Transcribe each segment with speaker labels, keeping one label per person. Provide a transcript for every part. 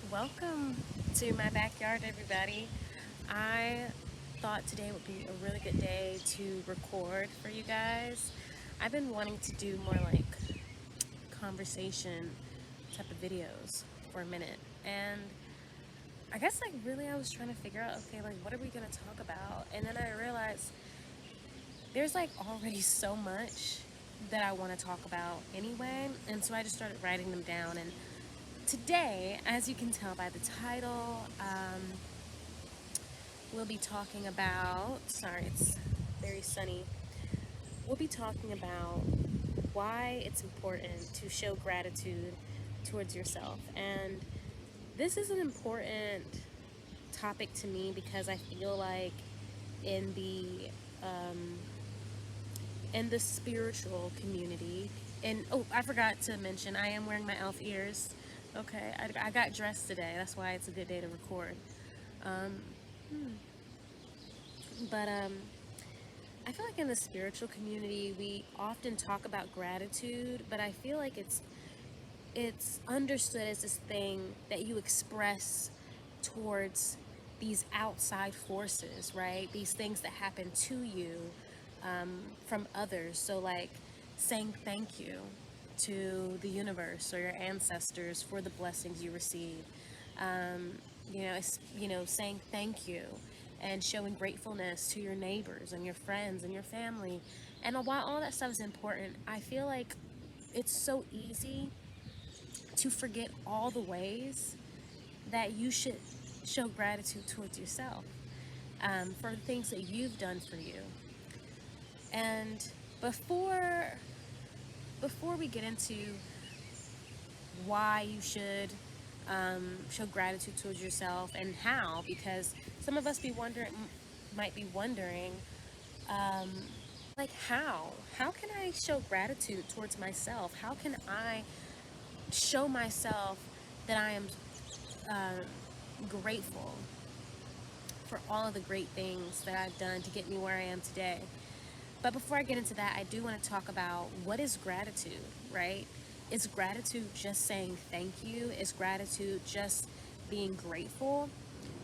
Speaker 1: Welcome to my backyard, everybody. I thought today would be a really good day to record for you guys. I've been wanting to do more like conversation type of videos for a minute, and I guess like really I was trying to figure out, okay, like what are we gonna talk about? And then I realized there's like already so much that I want to talk about anyway, and so I just started writing them down. And today, as you can tell by the title, we'll be talking about, sorry, it's very sunny. We'll be talking about why it's important to show gratitude towards yourself. And this is an important topic to me because I feel like in the um, in the spiritual community, and oh, I forgot to mention, I am wearing my elf ears. Okay, I got dressed today. That's why it's a good day to record. Um, but I feel like in the spiritual community, we often talk about gratitude, but I feel like it's understood as this thing that you express towards these outside forces, right? These things that happen to you from others. So, like saying thank you to the universe or your ancestors for the blessings you receive. Um, saying thank you and showing gratefulness to your neighbors and your friends and your family. And while all that stuff is important, I feel like it's so easy to forget all the ways that you should show gratitude towards yourself for the things that you've done for you. And before before we get into why you should show gratitude towards yourself and how, because some of us might be wondering, um, like how can I show gratitude towards myself? How can I show myself that I am grateful for all of the great things that I've done to get me where I am today? But before I get into that, I do want to talk about what is gratitude, right? Is gratitude just saying thank you? Is gratitude just being grateful?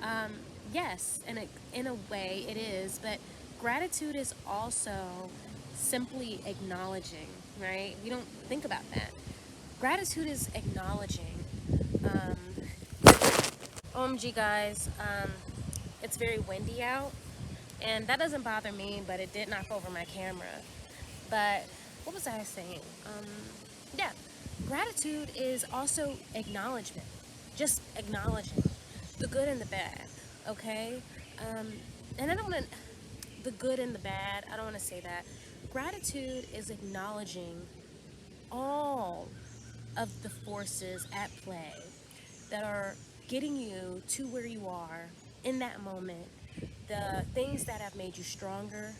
Speaker 1: Um, yes, in a way it is, but gratitude is also simply acknowledging, right? We don't think about that. Gratitude is acknowledging. Um, OMG, guys, it's very windy out, and that doesn't bother me, but it did knock over my camera. But what was I saying? Yeah, gratitude is also acknowledgement, just acknowledging the good and the bad, okay? Um, and I don't want to, the good and the bad, I don't want to say that. Gratitude is acknowledging all of the forces at play that are getting you to where you are in that moment, the things that have made you stronger,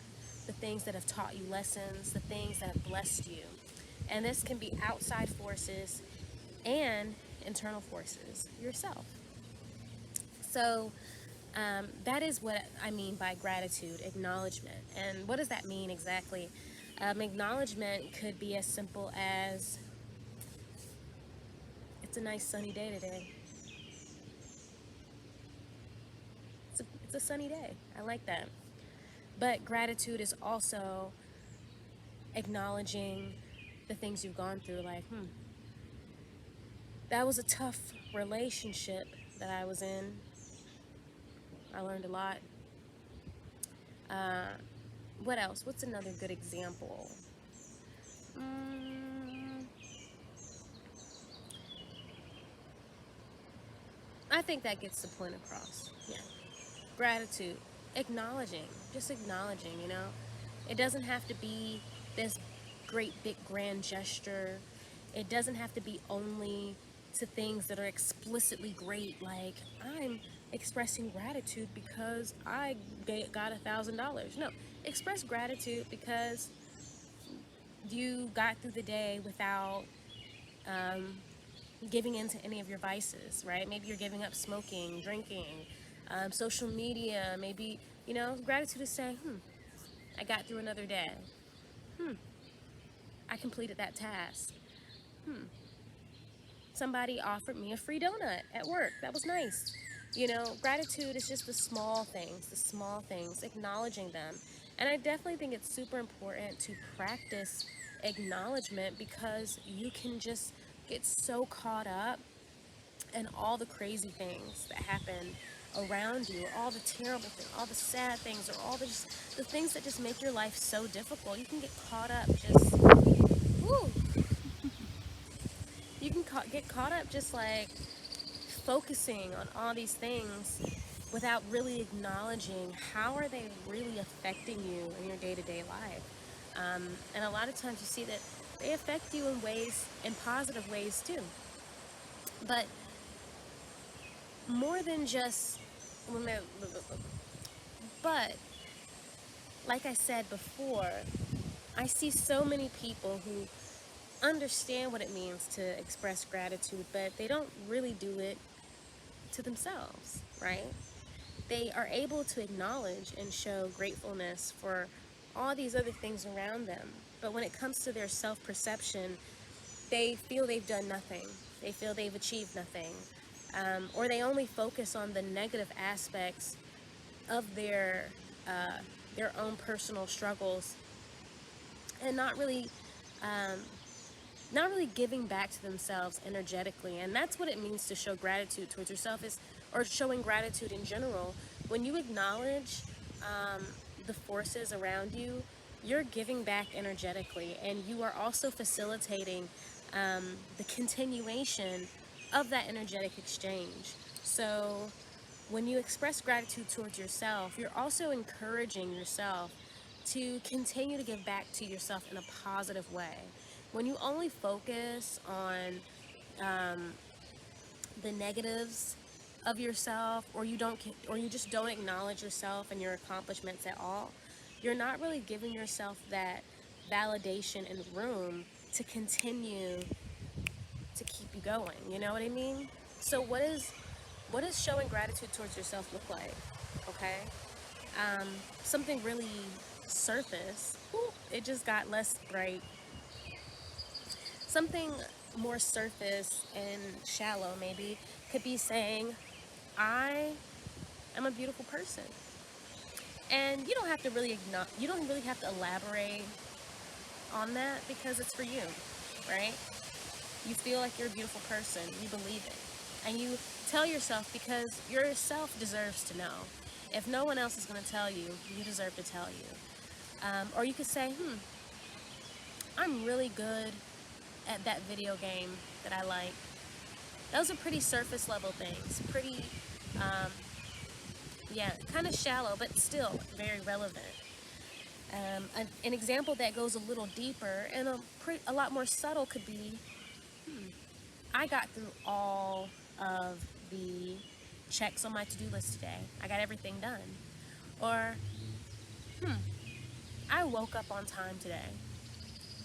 Speaker 1: the things that have taught you lessons, the things that have blessed you. And this can be outside forces and internal forces yourself. So that is what I mean by gratitude, acknowledgement. And what does that mean exactly? Acknowledgement could be as simple as, it's a nice sunny day today. It's a sunny day. I like that. But gratitude is also acknowledging the things you've gone through. Like, that was a tough relationship that I was in. I learned a lot. Uh, what else? What's another good example? I think that gets the point across. Yeah. Gratitude. Acknowledging. Just acknowledging, you know? It doesn't have to be this great big grand gesture. It doesn't have to be only to things that are explicitly great, like I'm expressing gratitude because I got $1,000. No, express gratitude because you got through the day without giving into any of your vices, right? Maybe you're giving up smoking, drinking, social media. Maybe, gratitude is saying, I got through another day. I completed that task. somebody offered me a free donut at work. That was nice. You know, gratitude is just the small things, acknowledging them. And I definitely think it's super important to practice acknowledgement, because you can just get so caught up in all the crazy things that happen around you, all the terrible things, all the sad things, or all the things that just make your life so difficult. You can get caught up just, woo, you can get caught up just like focusing on all these things without really acknowledging how are they really affecting you in your day-to-day life. And a lot of times you see that they affect you in ways, in positive ways too. But more than just, but like I said before, I see so many people who understand what it means to express gratitude, but they don't really do it to themselves, right? They are able to acknowledge and show gratefulness for all these other things around them. But when it comes to their self-perception, they feel they've done nothing. They feel they've achieved nothing. Or they only focus on the negative aspects of their own personal struggles, and um, not really giving back to themselves energetically. And that's what it means to show gratitude towards yourself, is, or showing gratitude in general. When you acknowledge the forces around you, you're giving back energetically, and you are also facilitating the continuation of that energetic exchange. So when you express gratitude towards yourself, you're also encouraging yourself to continue to give back to yourself in a positive way. When you only focus on the negatives of yourself, or you just don't acknowledge yourself and your accomplishments at all, you're not really giving yourself that validation and room to continue to keep you going. You know what I mean? So what does showing gratitude towards yourself look like? Okay, something really surface. Ooh, it just got less bright. Something more surface and shallow maybe could be saying, I am a beautiful person. And you don't really have to elaborate on that, because it's for you, right? You feel like you're a beautiful person, you believe it. And you tell yourself, because yourself deserves to know. If no one else is going to tell you, you deserve to tell you. Or you could say, I'm really good at that video game that I like. Those are pretty surface level things. Pretty, yeah, kind of shallow, but still very relevant. An example that goes a little deeper and a lot more subtle could be, I got through all of the checks on my to-do list today. I got everything done. Or, I woke up on time today.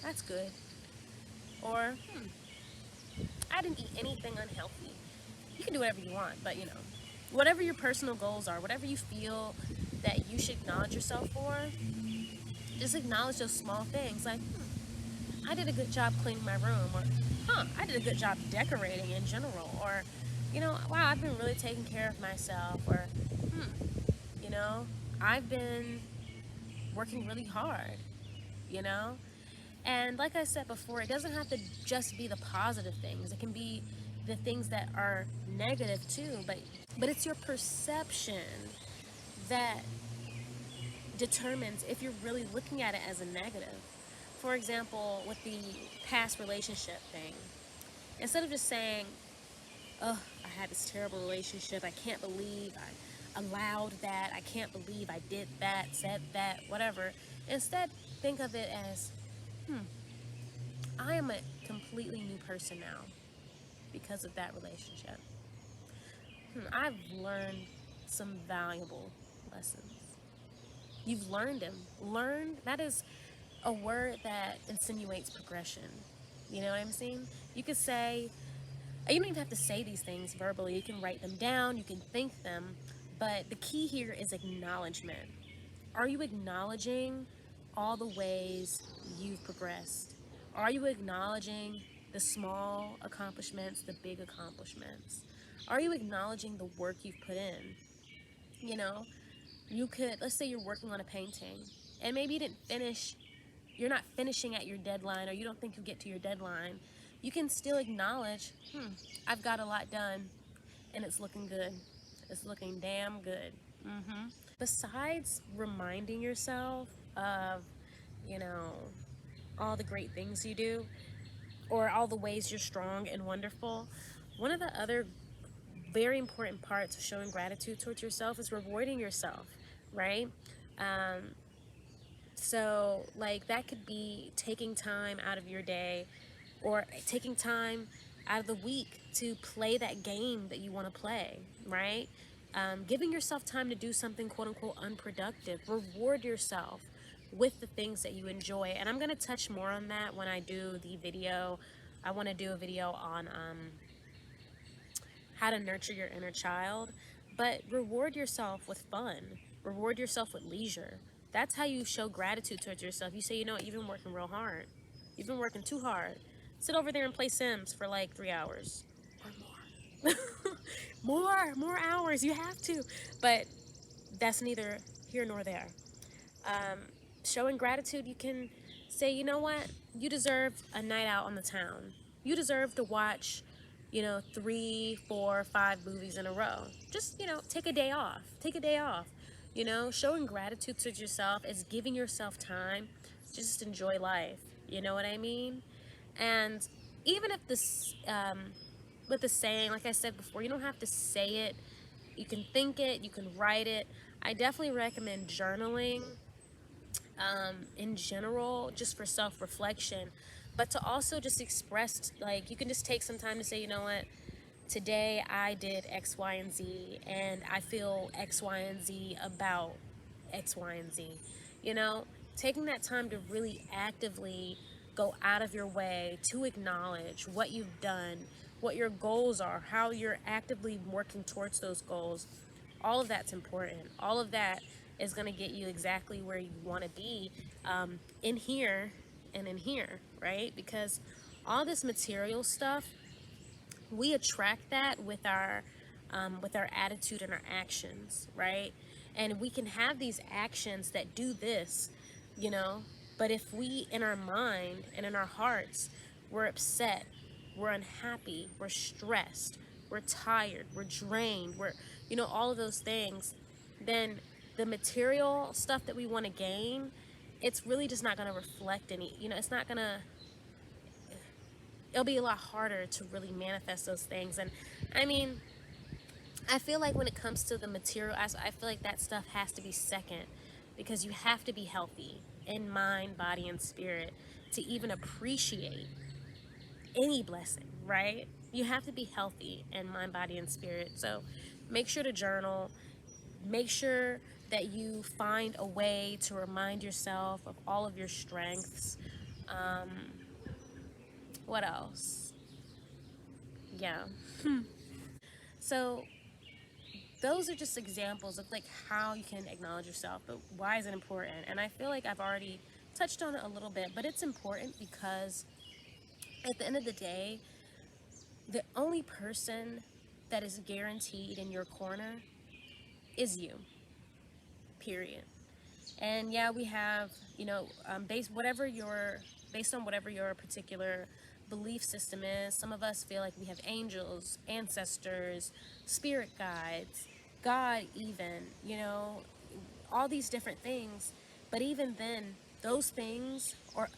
Speaker 1: That's good. Or, I didn't eat anything unhealthy. You can do whatever you want, but whatever your personal goals are, whatever you feel that you should acknowledge yourself for, just acknowledge those small things. Like, I did a good job cleaning my room. Or, I did a good job decorating in general. Or, wow, I've been really taking care of myself. Or, you know, I've been working really hard, you know? And like I said before, it doesn't have to just be the positive things. It can be the things that are negative too, but it's your perception that determines if you're really looking at it as a negative. For example, with the past relationship thing, instead of just saying, oh, I had this terrible relationship, I can't believe I allowed that, I can't believe I did that, said that, whatever. Instead, think of it as, I am a completely new person now because of that relationship. I've learned some valuable lessons. You've learned them. Learn, that is a word that insinuates progression. You know what I'm saying? You could say, you don't even have to say these things verbally. You can write them down, you can think them, but the key here is acknowledgement. Are you acknowledging all the ways you've progressed? Are you acknowledging the small accomplishments, the big accomplishments? Are you acknowledging the work you've put in? You know, you could, let's say you're working on a painting and maybe you didn't finish, you're not finishing at your deadline, or you don't think you'll get to your deadline. You can still acknowledge, I've got a lot done and it's looking good. It's looking damn good. Besides reminding yourself of, you know, all the great things you do or all the ways you're strong and wonderful, one of the other very important parts of showing gratitude towards yourself is rewarding yourself, right? Um, so, like, that could be taking time out of your day or taking time out of the week to play that game that you want to play, right? Giving yourself time to do something quote unquote unproductive. Reward yourself with the things that you enjoy. And I'm going to touch more on that when I do the video. I want to do a video on how to nurture your inner child, but reward yourself with fun. Reward yourself with leisure. That's how you show gratitude towards yourself. You say, you know what, you've been working real hard. You've been working too hard. Sit over there and play Sims for like 3 hours or more. more hours. You have to. But that's neither here nor there. Showing gratitude, you can say, you know what, you deserve a night out on the town. You deserve to watch, 3, 4, 5 movies in a row. Just, take a day off. Take a day off. Showing gratitude to yourself is giving yourself time to just enjoy life. You know what I mean? And even if this, with the saying, like I said before, you don't have to say it. You can think it, you can write it. I definitely recommend journaling in general, just for self-reflection, but to also just express, like, you can just take some time to say, you know what, today I did X, Y, and Z, and I feel X, Y, and Z about X, Y, and Z. Taking that time to really actively go out of your way to acknowledge what you've done, what your goals are, how you're actively working towards those goals. All of that's important. All of that is going to get you exactly where you want to be, in here and in here, right? Because all this material stuff, we attract that with our attitude and our actions, right? And we can have these actions that do this, but if we, in our mind and in our hearts, we're upset, we're unhappy, we're stressed, we're tired, we're drained, we're, all of those things, then the material stuff that we want to gain, it's really just not going to reflect any, it's not going to, it'll be a lot harder to really manifest those things. And I mean, I feel like when it comes to the material, I feel like that stuff has to be second, because you have to be healthy in mind, body, and spirit to even appreciate any blessing, right? You have to be healthy in mind, body, and spirit. So make sure to journal. Make sure that you find a way to remind yourself of all of your strengths. What else? Yeah. So those are just examples of like how you can acknowledge yourself, but why is it important? And I feel like I've already touched on it a little bit, but it's important because at the end of the day, the only person that is guaranteed in your corner is you, period. And yeah, we have, based on whatever your particular belief system is. Some of us feel like we have angels, ancestors, spirit guides, God even, all these different things. But even then, those things or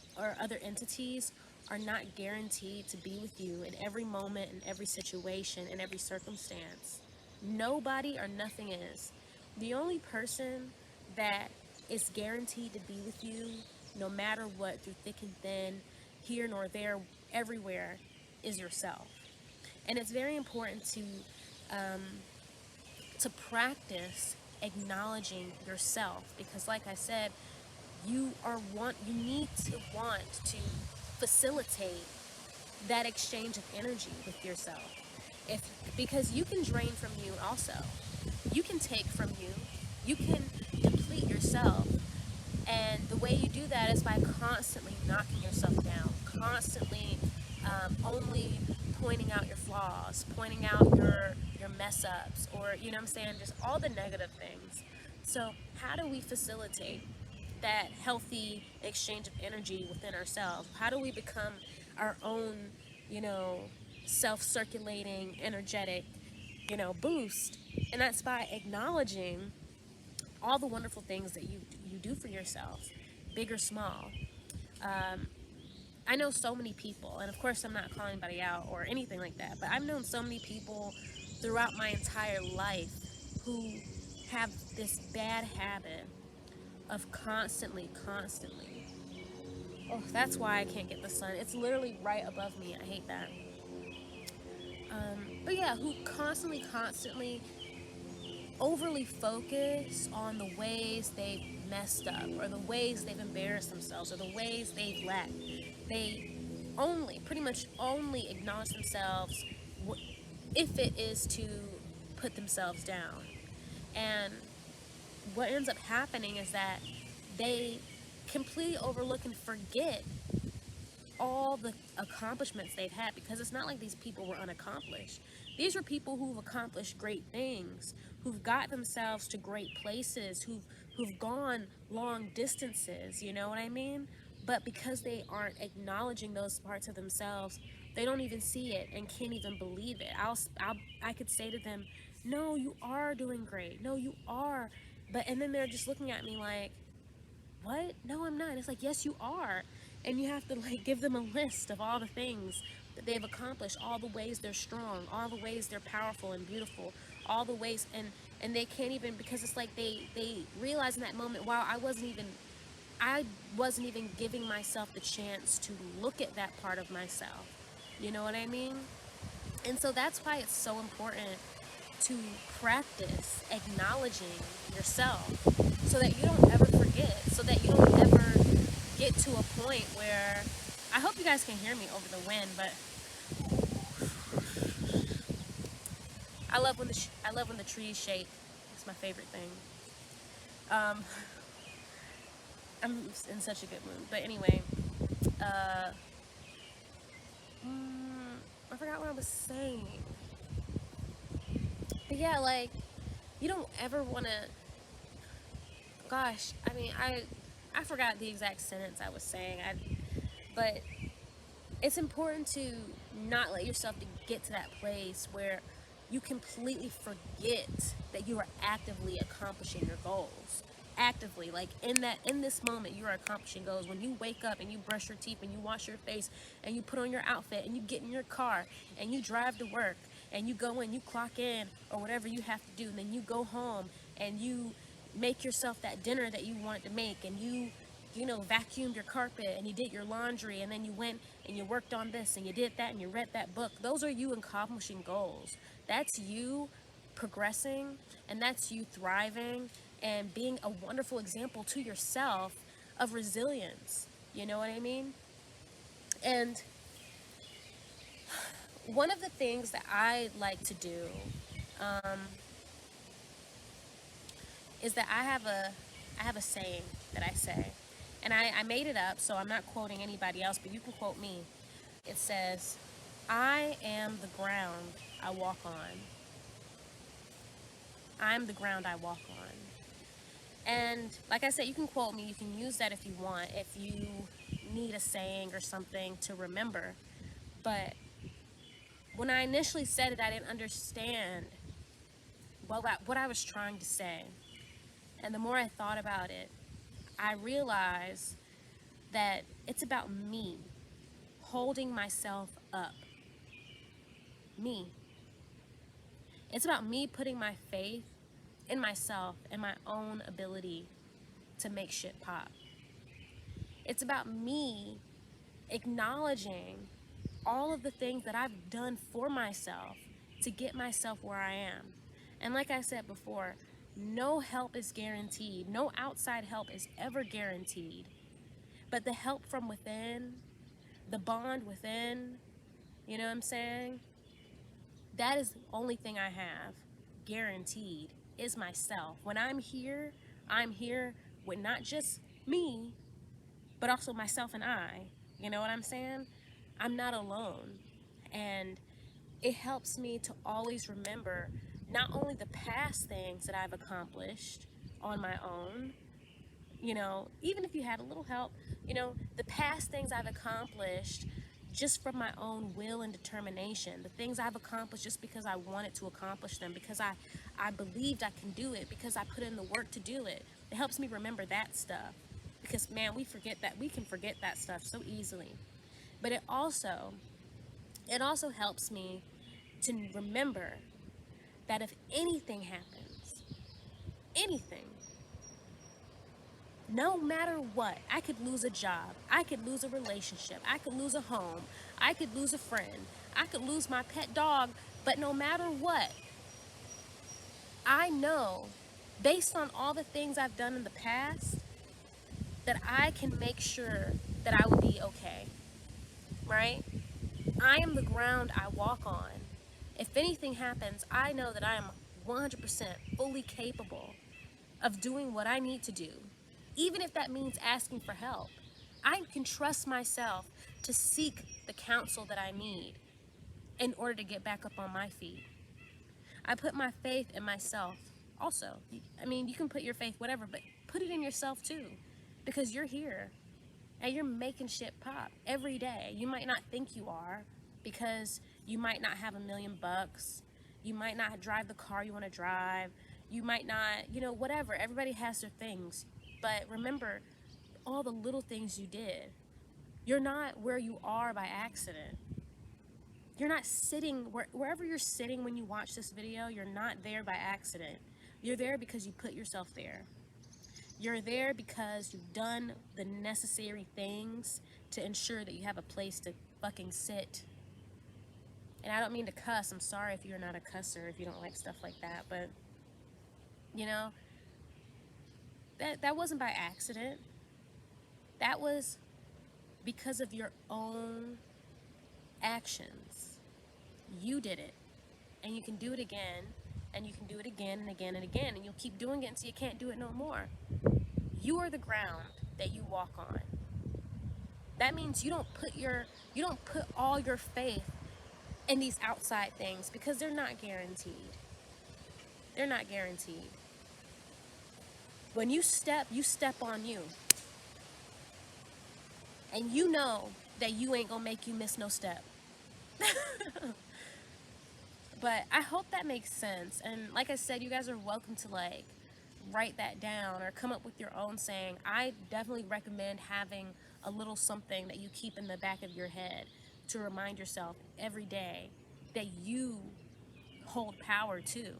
Speaker 1: other entities are not guaranteed to be with you in every moment, in every situation, in every circumstance. Nobody or nothing is. The only person that is guaranteed to be with you, no matter what, through thick and thin, here nor there, everywhere, is yourself. And it's very important to practice acknowledging yourself, because, like I said, you need to want to facilitate that exchange of energy with yourself. Because you can drain from you also. You can take from you. You can deplete yourself. And the way you do that is by constantly knocking yourself down, constantly only pointing out your flaws, pointing out your mess ups, or you know what I'm saying, just all the negative things. So how do we facilitate that healthy exchange of energy within ourselves? How do we become our own, you know, self-circulating, energetic, boost? And that's by acknowledging all the wonderful things that you do for yourself, big or small. I know so many people, and of course I'm not calling anybody out or anything like that, but I've known so many people throughout my entire life who have this bad habit of constantly. Oh, that's why I can't get the sun. It's literally right above me. I hate that. But yeah, who constantly overly focus on the ways they've messed up, or the ways they've embarrassed themselves, or the ways they've lacked. They pretty much only acknowledge themselves if it is to put themselves down. And what ends up happening is that they completely overlook and forget all the accomplishments they've had, because it's not like these people were unaccomplished. These were people who've accomplished great things, who've got themselves to great places, who've gone long distances, you know what I mean? But because they aren't acknowledging those parts of themselves, they don't even see it and can't even believe it. I could say to them, "No, you are doing great. No, you are." And then they're just looking at me like, what? No, I'm not. It's like, yes, you are. And you have to like give them a list of all the things that they've accomplished, all the ways they're strong, all the ways they're powerful and beautiful, all the ways, and they can't even, because it's like they realize in that moment, wow, I wasn't even giving myself the chance to look at that part of myself. You know what I mean? And so that's why it's so important to practice acknowledging yourself, so that you don't ever forget, so that you don't ever get to a point where, I hope you guys can hear me over the wind, but I love when the trees shake. It's my favorite thing. Um, I'm in such a good mood. But anyway, uh, I forgot what I was saying. But yeah, like, you don't ever want to, gosh, I mean, I forgot the exact sentence I was saying. But it's important to not let yourself to get to that place where you completely forget that you are actively accomplishing your goals. Actively, like in this moment, you are accomplishing goals. When you wake up and you brush your teeth and you wash your face and you put on your outfit and you get in your car and you drive to work and you go in, you clock in or whatever you have to do, and then you go home and you make yourself that dinner that you wanted to make, and you vacuumed your carpet and you did your laundry, and then you went and you worked on this and you did that and you read that book. Those are you accomplishing goals. That's you progressing, and that's you thriving and being a wonderful example to yourself of resilience. You know what I mean? And one of the things that I like to do is that I have a saying that I say, and I made it up, so I'm not quoting anybody else, but you can quote me. It says, "I am the ground I walk on. I'm the ground I walk on." And like I said, you can quote me. You can use that if you want, if you need a saying or something to remember. But when I initially said it, I didn't understand what I was trying to say. And the more I thought about it, I realized that it's about me holding myself up. Me. It's about me putting my faith in myself and my own ability to make shit pop. It's about me acknowledging all of the things that I've done for myself to get myself where I am. And like I said before, no help is guaranteed. No outside help is ever guaranteed. But the help from within, the bond within, you know what I'm saying? That is the only thing I have guaranteed, is myself. When I'm here with not just me, but also myself and I. You know what I'm saying? I'm not alone. And it helps me to always remember not only the past things that I've accomplished on my own, you know, even if you had a little help, you know, the past things I've accomplished just from my own will and determination, the things I've accomplished just because I wanted to accomplish them, because I believed I can do it, because I put in the work to do it. It helps me remember that stuff. Because man, we can forget that stuff so easily. But it also helps me to remember that if anything happens, anything, no matter what, I could lose a job, I could lose a relationship, I could lose a home, I could lose a friend, I could lose my pet dog, but no matter what, I know, based on all the things I've done in the past, that I can make sure that I will be okay, right? I am the ground I walk on. If anything happens, I know that I am 100% fully capable of doing what I need to do, even if that means asking for help. I can trust myself to seek the counsel that I need in order to get back up on my feet. I put my faith in myself also. I mean, you can put your faith whatever, but put it in yourself too, because you're here and you're making shit pop every day. You might not think you are, because you might not have $1,000,000. You might not drive the car you want to drive. You might not, you know, whatever. Everybody has their things. But remember all the little things you did. You're not where you are by accident. You're not sitting wherever you're sitting when you watch this video. You're not there by accident. You're there because you put yourself there. You're there because you've done the necessary things to ensure that you have a place to fucking sit. And I don't mean to cuss. I'm sorry if you're not a cusser, if you don't like stuff like that. But, you know, that wasn't by accident. That was because of your own actions. You did it. And you can do it again. And you can do it again and again and again. And you'll keep doing it until you can't do it no more. You are the ground that you walk on. That means you don't put all your faith in these outside things, because they're not guaranteed. They're not guaranteed. When you step on you. And you know that you ain't gonna make you miss no step. But I hope that makes sense. And like I said, you guys are welcome to like write that down or come up with your own saying. I definitely recommend having a little something that you keep in the back of your head to remind yourself every day that you hold power too.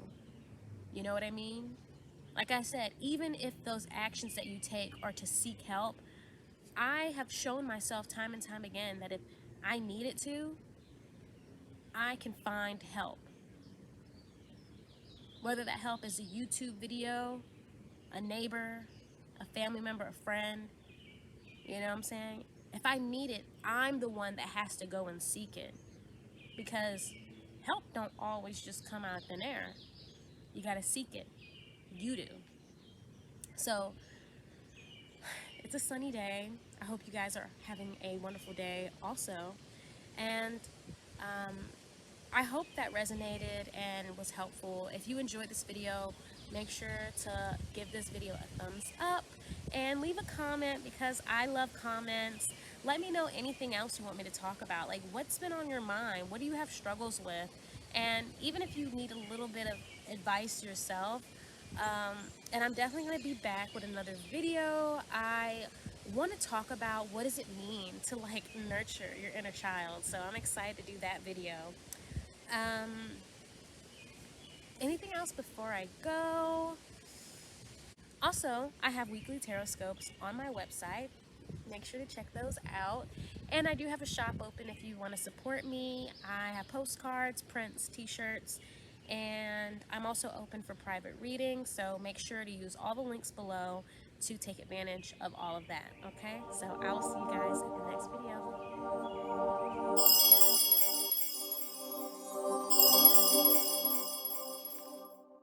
Speaker 1: You know what I mean? Like I said, even if those actions that you take are to seek help, I have shown myself time and time again that if I need it to, I can find help. Whether that help is a YouTube video, a neighbor, a family member, a friend, you know what I'm saying? If I need it, I'm the one that has to go and seek it, because help don't always just come out of thin air. You gotta seek it. You do. So it's a sunny day. I hope you guys are having a wonderful day also. And I hope that resonated and was helpful. If you enjoyed this video, make sure to give this video a thumbs up and leave a comment, because I love comments. Let me know anything else you want me to talk about. Like, what's been on your mind? What do you have struggles with? And even if you need a little bit of advice yourself, and I'm definitely going to be back with another video. I want to talk about what does it mean to like nurture your inner child. So I'm excited to do that video. Anything else before I go? Also, I have weekly tarot scopes on my website. Make sure to check those out. And I do have a shop open if you want to support me. I have postcards, prints, t-shirts, and I'm also open for private readings. So make sure to use all the links below to take advantage of all of that. Okay? So I will see you guys in the next video.